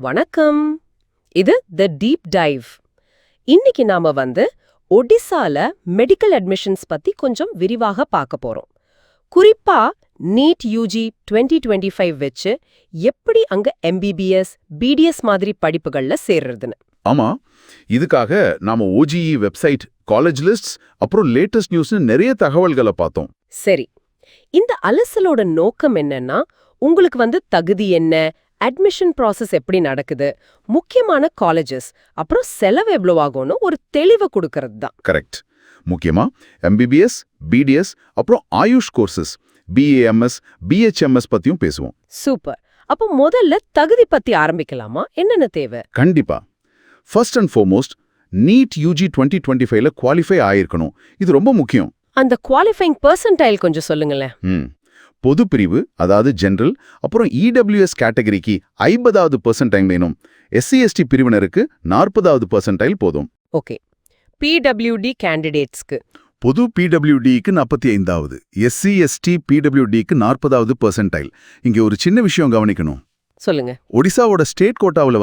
வணக்கம். இது தி deep dive. இன்னைக்கு நாம ஒடிசால மெடிக்கல் அட்மிஷன்ஸ் பத்தி கொஞ்சம் விரிவாக பார்க்க போறோம். குறிப்பா நீட் யூஜி 2025 வச்சு எப்படி அங்க எம்பிபிஎஸ், பிடிஎஸ் மாதிரி படிப்புகள்ல சேர்றதுன்னு. ஆமா, இதுக்காக நாம ஓஜிஇ வெப்சைட், காலேஜ் லிஸ்ட்ஸ், அப்புறம் லேட்டஸ்ட் நியூஸ்னு நிறைய தகவல்களை பார்த்தோம். சரி, இந்த அலசலோட நோக்கம் என்னன்னா, உங்களுக்கு தகுதி என்ன, அட்மிஷன் ப்ராசஸ் எப்படி நடக்குது, முக்கியமான காலேஜஸ், அப்புறம் செலவு எவ்வளவு ஆகும்னு ஒரு தெளிவு கொடுக்கறது தான். கரெக்ட். முக்கியமா எம்பிபிஎஸ், பிடிஎஸ், அப்புறம் ஆயுஷ் கோர்சஸ், பிஏஎம்எஸ், பிஹெச்எம்எஸ் பத்தியும் பேசுவோம். சூப்பர். அப்போ முதல்ல தகுதி பத்தி ஆரம்பிக்கலாமா? என்னென்ன தேவை? கண்டிப்பா. First and foremost, NEET UG 2025ல குவாலிஃபை ஆயிருக்கணும். இது ரொம்ப முக்கியம். அந்த குவாலிஃபைங் பெர்சன்டைல் கொஞ்சம் சொல்லுங்களேன். பொது பிரிவு, அதாவது ஜெனரல், அப்புறம் இடபிள்யூஎஸ் கேட்டகரிக்கு 50வது பெர்சன்டைல் வேணும். எஸ்சி/எஸ்டி பிரிவினருக்கு 40வது பெர்சன்டைல் போதும். ஓகே. பிடபிள்யூடி கேண்டிடேட்ஸ்க்கு? பொது பிடபிள்யூடிக்கு 45வது, எஸ்சி/எஸ்டி பிடபிள்யூடிக்கு 40வது பெர்சன்டைல். இங்க ஒரு சின்ன விஷயம் கவனிக்கணும். சொல்லுங்க. ஒடிசாவோட ஸ்டேட் கோட்டாவில்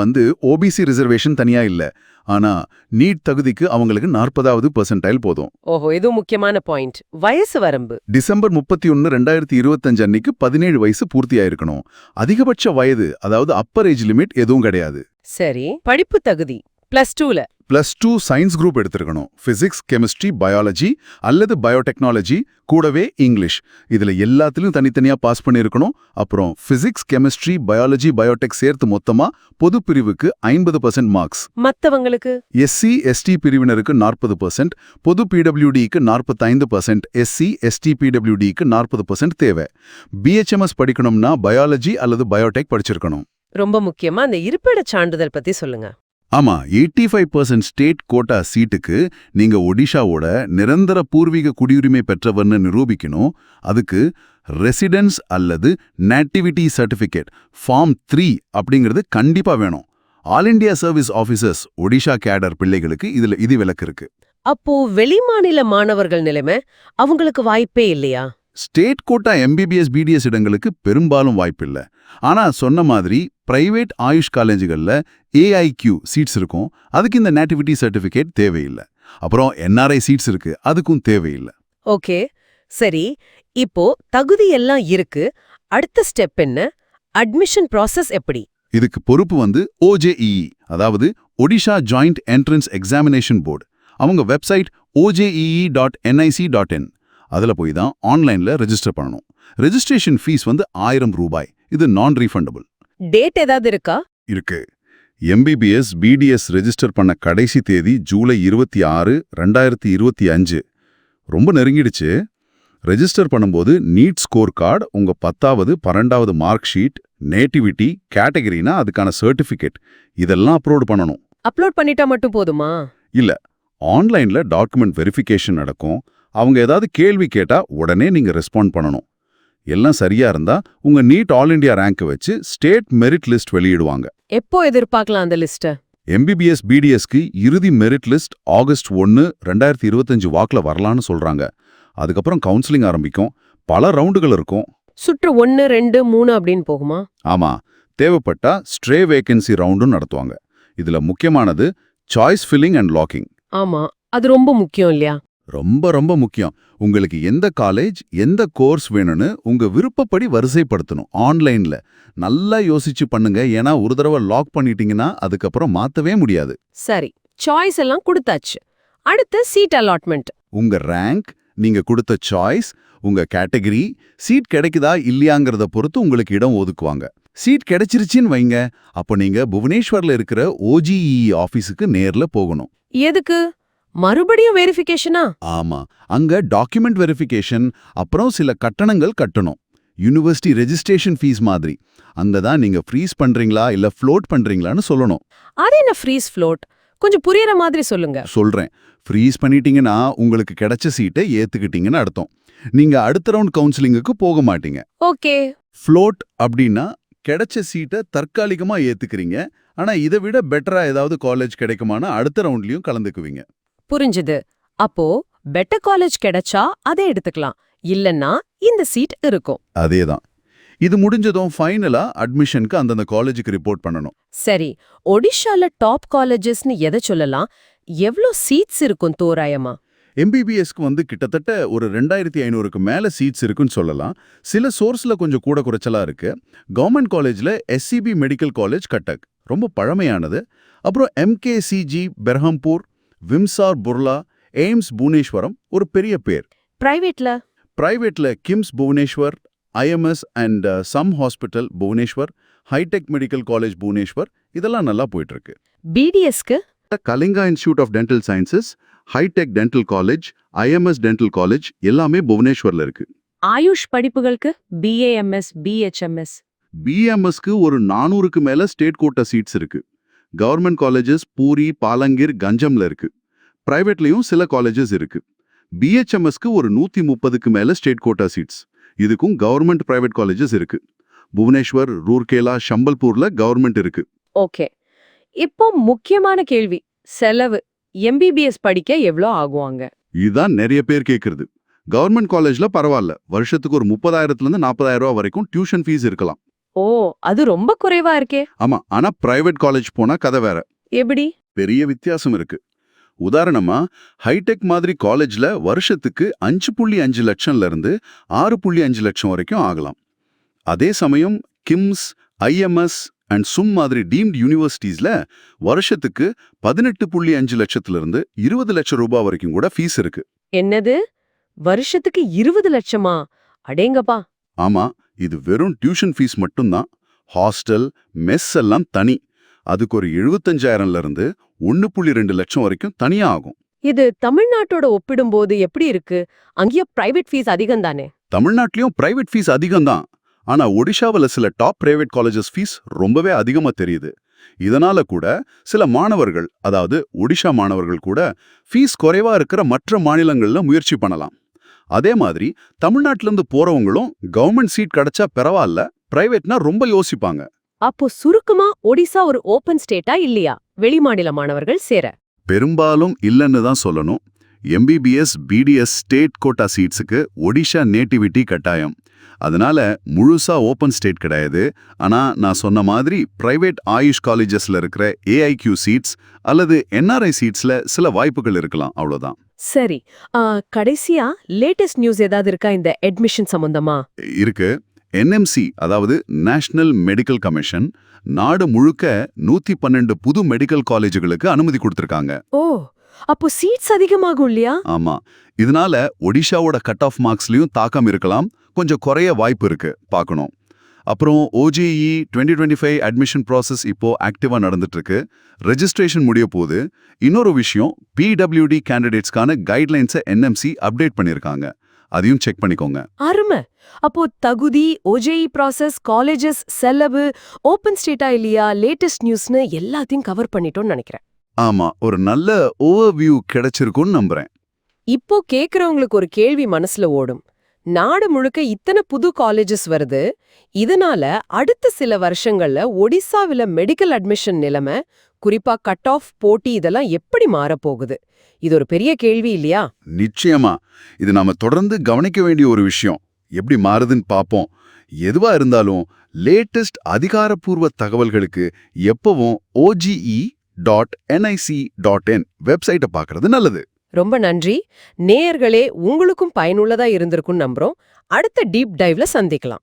ஓபிசி ரிசர்வேஷன் தனியா இல்ல. ஆனா நீட் தகுதிக்கு அவங்களுக்கு 40வது பெர்சன்டைல் போதும். ஓஹோ, இது முக்கியமான பாயிண்ட். வயசு வரம்பு? டிசம்பர் 31, 2025 அன்னைக்கு 17 வயசு பூர்த்தியாயிருக்கணும். அதிகபட்ச வயது, அதாவது அப்பர் ஏஜ் லிமிட் எதுவும் கிடையாது. சரி. படிப்பு தகுதி +2ல? +2 சயின்ஸ் குரூப் எடுத்திருக்கணும். பிசிக்ஸ், கெமிஸ்ட்ரி, பயாலஜி அல்லது பயோடெக்னாலஜி, கூடவே இங்கிலீஷ். இதுல எல்லாத்திலும் தனித்தனியா பாஸ் பண்ணிருக்கணும். அப்புறம் பிசிக்ஸ், கெமிஸ்ட்ரி, பயாலஜி, பயோடெக் சேர்த்து மொத்தமா பொது பிரிவுக்கு 50% மார்க்ஸ். மத்தவங்களுக்கு? எஸ்சி/எஸ்டி பிரிவினருக்கு 40%, பொது பிடபிள்யூடிக்கு 45%, எஸ்சி/எஸ்டி பிடபிள்யூடிக்கு 40% தேவை. பிஹெச்எம்எஸ் படிக்கணும்னா பயாலஜி அல்லது பயோடெக் படிச்சிருக்கணும். ரொம்ப முக்கியமா அந்த இருப்பிட சான்றிதழ் பத்தி சொல்லுங்க. ஆமா, 85% ஸ்டேட் கோட்டா சீட்டுக்கு நீங்க ஒடிஷாவோட நிரந்தர பூர்வீக குடியுரிமை பெற்றவர்னு நிரூபிக்கணும். அதுக்கு ரெசிடென்ஸ் அல்லது நேட்டிவிட்டி சர்டிஃபிகேட் ஃபார்ம் 3 அப்படிங்கிறது கண்டிப்பா வேணும். All India service officers, Odisha cadre பிள்ளைகளுக்கு இதுல விலக்கு இருக்கு. அப்போ வெளிமாநில மாணவர்கள் நிலைமை, அவங்களுக்கு வாய்ப்பே இல்லையா? ஸ்டேட் கோட்டா எம்பிபிஎஸ், பிடிஎஸ் இடங்களுக்கு பெரும்பாலும் வாய்ப்பில்ல. ஆனா சொன்ன மாதிரி பிரைவேட் ஆயுஷ் காலேஜுகள்ல ஏஐக்யூ சீட்ஸ் இருக்கும். அதுக்கு இந்த நேட்டிவிட்டி சர்டிஃபிகேட் தேவையில்லை. அப்புறம் என்ஆர்ஐ சீட்ஸ் இருக்கு, அதுக்கும் தேவையில்லை. ஓகே, சரி. இப்போ தகுதி எல்லாம் இருக்கு. அடுத்த ஸ்டெப் என்ன? அட்மிஷன் ப்ராசஸ் எப்படி? இதுக்கு பொறுப்பு ஓஜேஇஇ, அதாவது Odisha joint entrance examination board. அவங்க வெப்சைட் ojee.nic.in. அதுல போய் தான் ஆன்லைன்ல ரெஜிஸ்டர் பண்ணணும். ரெஜிஸ்ட்ரேஷன் ஃபீஸ் 1000 ரூபாய். இது நான் ரீஃபண்டபிள். டேட் ஏதாவது இருக்கா? இருக்கு. எம்பிபிஎஸ், பிடிஎஸ் ரெஜிஸ்டர் பண்ண கடைசி தேதி ஜூலை 26, 2025. ரொம்ப நெருங்கிடுச்சு. ரெஜிஸ்டர் பண்ணும்போது நீட் ஸ்கோர் கார்டு, உங்க 10வது 12வது மார்க் ஷீட், நேட்டிவிட்டி, கேட்டகரினா அதுக்கான சர்டிஃபிகேட், இதெல்லாம் அப்லோட் பண்ணணும். அப்லோட் பண்ணிட்டா மட்டும் போதுமா? இல்ல, ஆன்லைன்ல டாக்குமெண்ட் வெரிஃபிகேஷன் நடக்கும். அவங்க ஏதாவது கேள்வி கேட்டா உடனே நீங்க ரெஸ்பாண்ட் பண்ணணும். எல்லாம் சரியா இருந்தா உங்க நீட் ஆல் இண்டியா ரேங்க் வச்சு ஸ்டேட் மெரிட் லிஸ்ட் வெளியிடுவாங்க. எப்போ எதிர்பார்க்கலாம் அந்த லிஸ்ட்? எம்பிபிஎஸ், பிடிஎஸ்க்கு இறுதி மெரிட் லிஸ்ட் ஆகஸ்ட் 1, 2025 வாக்குல வரலான்னு சொல்றாங்க. அதுக்கப்புறம் கவுன்சிலிங் ஆரம்பிக்கும். பல ரவுண்டுகள் இருக்கும். சுற்று 1, 2, 3 அப்படின்னு போகுமா? ஆமா, தேவைப்பட்டா ஸ்ட்ரே வேகன்சி ரவுண்டும் நடத்துவாங்க. இதுல முக்கியமானது சாய்ஸ் ஃபில்லிங் அண்ட் லாக்கிங். ஆமா, அது ரொம்ப முக்கியம் இல்லையா? ரொம்ப ரொம்ப முக்கியம். உங்களுக்கு எந்த காலேஜ், எந்த கோர்ஸ் வேணும்னு உங்க விருப்பப்படி வரிசைப்படுத்தணும். ஆன்லைன்ல நல்லா யோசிச்சு பண்ணுங்க. ஏன்னா ஒரு தடவை லாக் பண்ணிட்டீங்கன்னா அதுக்கப்புறம் மாத்தவே முடியாது. சரி, சாய்ஸ் எல்லாம் கொடுத்தாச்சு. அடுத்து சீட் அலாட்மெண்ட். உங்க ரேங்க், நீங்க கொடுத்த சாய்ஸ், உங்க கேட்டகரி, சீட் கிடைக்குதா இல்லையாங்கிறத பொறுத்து உங்களுக்கு இடம் ஒதுக்குவாங்க. சீட் கிடைச்சிருச்சுன்னு வைங்க, அப்போ நீங்க புவனேஸ்வர்ல இருக்கிற ஓஜிஇ ஆபீஸுக்கு நேர்ல போகணும். எதுக்கு? மறுபடியும் வெரிஃபிகேஷனா? ஆமா, அங்க டாக்குமெண்ட் வெரிஃபிகேஷன், அப்புறம் சில கட்டணங்கள் கட்டணும். யூனிவர்சிட்டி ரெஜிஸ்ட்ரேஷன் ஃபீஸ் மாதிரி. அங்கதான் நீங்க ஃப்ரீஸ் பண்றீங்களா இல்ல ஃப்ளோட் பண்றீங்களான்னு சொல்லணும். அது என்ன ஃப்ரீஸ் ஃப்ளோட்? கொஞ்சம் புரியற மாதிரி சொல்லுங்க. சொல்றேன். ஃப்ரீஸ் பண்ணிட்டீங்கன்னா உங்களுக்கு கிடைச்ச சீட்டை ஏத்துக்கிட்டீங்கன்னு அர்த்தம். நீங்க அடுத்த ரவுண்ட் கவுன்சிலிங்குக்கு போக மாட்டீங்க. ஓகே. ஃப்ளோட் அப்படின்னா கிடைச்ச சீட்டை தற்காலிகமா ஏத்துக்கிறீங்க. ஆனா இதை விட பெட்டரா ஏதாவது காலேஜ் கிடைக்குமானா அடுத்த ரவுண்ட்லயும் கலந்துக்குவீங்க. புரிஞ்சுது. அப்போ பெட்டர் காலேஜ் கிடைச்சா அதை எடுத்துக்கலாம், இல்லன்னா இந்த சீட் இருக்கும். அதேதான். இது முடிஞ்சதும் ஃபைனலா அட்மிஷனுக்கு அந்தந்த காலேஜுக்கு ரிப்போர்ட் பண்ணணும். சரி, ஒடிஷால டாப் காலேஜஸ்னு எதை சொல்லலாம்? எவ்ளோ சீட்ஸ் இருக்கும் தோராயமா? எம்பிபிஎஸ்க்கு வந்து கிட்டத்தட்ட ஒரு 2500க்கு மேல சீட்ஸ் இருக்குன்னு சொல்லலாம். சில சோர்ஸ்ல கொஞ்சம் கூட குறைச்சலா இருக்கு. கவர்மெண்ட் காலேஜ்ல எஸ்சிபி மெடிக்கல் காலேஜ் கட்டக் ரொம்ப பழமையானது. அப்புறம் எம்கேசிஜி பெர்ஹம்பூர், விம்சார் புர்லா, எய்ம்ஸ் புவனேஸ்வரம் ஒரு பெரிய பேர். பிரைவேட்ல KIMS Bhubaneswar, IMS and SUM hospital Bhubaneswar, hitech medical college Bhubaneswar இதெல்லாம் நல்லா போயிட்டு இருக்கு. பிடிஎஸ்க்கு Kalinga institute of dental sciences, hitech dental college, IMS dental college எல்லாமே புவனேஸ்வர்ல இருக்கு. ஆயுஷ் படிப்புகளுக்கு பிஏஎம்எஸ், பிஹெச்எம்எஸ். பிஎம்எஸ்க்கு ஒரு 400க்கு மேல ஸ்டேட் கோட்டா சீட்ஸ் இருக்கு. கவர்மெண்ட் காலேஜஸ் பூரி, பாலங்கீர், கஞ்சம்ல இருக்கு. பிரைவேட்லயும் சில காலேஜஸ் இருக்கு. பிஹெச்எம்எஸ்க்கு ஒரு 130க்கு மேல ஸ்டேட் கோட்டா சீட்ஸ். இதுக்கும் கவர்மெண்ட் பிரைவேட் காலேஜஸ் இருக்கு. புவனேஸ்வர், ரூர்கேலா, ஷம்பல்பூர்ல கவர்மெண்ட் இருக்கு. ஓகே, இப்போ முக்கியமான கேள்வி, செலவு. எம்பிபிஎஸ் படிக்க எவ்ளோ ஆகுவாங்க? இதுதான் நிறைய பேர் கேக்குறது. கவர்மெண்ட் காலேஜ்ல பரவாயில்ல, வருஷத்துக்கு ஒரு 30,000ல இருந்து 40,000 ரூபாய் வரைக்கும் டியூஷன் ஃபீஸ் இருக்கலாம். ஓ, அது ரொம்ப குறைவா இருக்கே. ஆமா, ஆனா பிரைவேட் காலேஜ் போனா கதை வேற. எப்படி? பெரிய வித்தியாசம் இருக்கு. உதாரணமா, ஹைடெக் மாதிரி காலேஜ்ல வருஷத்துக்கு 5.5 லட்சம்ல இருந்து 6.5 லட்சம் வரைக்கும் ஆகலாம். அதே சமயம் கிம்ஸ், ஐஎம்எஸ் அண்ட் சும் மாதிரி டீம்ட் யூனிவர்சிட்டிஸ்ல வருஷத்துக்கு 18.5 லட்சத்துல இருந்து 20 லட்சம் ரூபாய் வரைக்கும் கூட ஃபீஸ் இருக்கு. என்னது, வருஷத்துக்கு 20 லட்சமா? அடேங்கப்பா. ஆமா, இது வெறும் டியூஷன் ஃபீஸ் மட்டும்தான். ஹாஸ்டல், மெஸ் எல்லாம் தனி. அதுக்கு ஒரு 75,000ல இருந்து 1.2 லட்சம் வரைக்கும் தனியா ஆகும். இது தமிழ்நாட்டோட ஒப்பிடும்போது எப்படி இருக்கு? அங்கேயும் பிரைவேட் ஃபீஸ் அதிகம் தானே? தமிழ்நாட்டிலயும் பிரைவேட் ஃபீஸ் அதிகம்தான். ஆனா ஒடிஷாவில் சில டாப் பிரைவேட் காலேஜஸ் ஃபீஸ் ரொம்பவே அதிகமா தெரியுது. இதனால கூட சில மாணவர்கள், அதாவது ஒடிஷா மாணவர்கள் கூட ஃபீஸ் குறைவா இருக்கிற மற்ற மாநிலங்கள்ல முயற்சி பண்ணலாம். அதே மாதிரி தமிழ்நாட்டில இருந்து போறவங்களும் கவர்மெண்ட் சீட் கிடைச்சா பரவாயில்ல, பிரைவேட்னா ரொம்ப யோசிப்பாங்க. அப்போ சுருக்கமா ஒடிசா ஒரு ஓபன் ஸ்டேட்டா இல்லையா வெளிமாநில மாணவர்கள் சேர? பெரும்பாலும் இல்லைன்னு தான் சொல்லணும். எம்பிபிஎஸ், பிடிஎஸ் ஸ்டேட் கோட்டா சீட்ஸுக்கு ஒடிஷா நேட்டிவிட்டி கட்டாயம். அதனால முழுசா ஓபன் ஸ்டேட் கிடையாது. ஆனா நான் சொன்ன மாதிரி பிரைவேட் ஆயுஷ் காலேஜஸ்ல இருக்கிற ஏஐக்யூ சீட்ஸ் அல்லது என்ஆர்ஐ சீட்ஸ்ல சில வாய்ப்புகள் இருக்கலாம், அவ்வளவுதான். சரி, கடைசியா லேட்டஸ்ட் நியூஸ் ஏதாவது இருக்கா இந்த அட்மிஷன் சம்பந்தமா? இருக்கு. என்எம்சி, அதாவது நேஷனல் மெடிக்கல் கமிஷன், நாடு முழுக்க 112 புது மெடிக்கல் காலேஜுகளுக்கு அனுமதி கொடுத்திருக்காங்க. ஓ, அப்போ சீட்ஸ் அதிகமாகும் இல்லையா? ஆமா, இதனால ஒடிஷாவோட கட் ஆஃப் மார்க்ஸ்லயும் தாக்கம் இருக்கலாம். கொஞ்சம் குறைய வாய்ப்பு இருக்கு, பார்க்கணும். அப்புறம் OJE 2025 அட்மிஷன் ப்ராசஸ் இப்போ ஆக்டிவா நடந்துட்டு இருக்கு. ரெஜிஸ்ட்ரேஷன் முடிய போகுது. இன்னொரு விஷயம், PWD கேண்டிடேட்ஸ்க்கான கைட்லைன்ஸை NMC அப்டேட் பண்ணிருக்காங்க. அதையும் செக் பண்ணிக்கோங்க. அருமை. அப்போ தகுதி, OJE ப்ராசஸ், காலேஜஸ், செலவு, ஓபன் ஸ்டேட்டா இல்லையா, லேட்டஸ்ட் நியூஸ்னு எல்லாத்தையும் கவர் பண்ணிட்டோம்னு நினைக்கிறேன். ஆமா, ஒரு நல்ல ஓவர்வியூ கிடைச்சிருக்கும்னு நம்புறேன். இப்போ கேக்குறவங்களுக்கு ஒரு கேள்வி மனசுல ஓடும். நாடு முழுக்க இத்தனை புது காலேஜஸ் வருது. இதனால அடுத்த சில வருஷங்கள்ல ஒடிசாவில மெடிக்கல் அட்மிஷன் நிலைமை, குறிப்பா கட் ஆஃப், போட்டி இதெல்லாம் எப்படி மாறப்போகுது? இது ஒரு பெரிய கேள்வி இல்லையா? நிச்சயமா, இது நாம தொடர்ந்து கவனிக்க வேண்டிய ஒரு விஷயம். எப்படி மாறுதுன்னு பாப்போம். எதுவா இருந்தாலும் லேட்டஸ்ட் அதிகாரப்பூர்வ தகவல்களுக்கு எப்பவும் OGE.nic.in வெப்சைட்டை பார்க்கறது நல்லது. ரொம்ப நன்றி. நேயர்களே, உங்களுக்கும் பயனுள்ளதா இருந்திருக்கும் நம்புறோம். அடுத்த டீப் டைவ்ல சந்திக்கலாம்.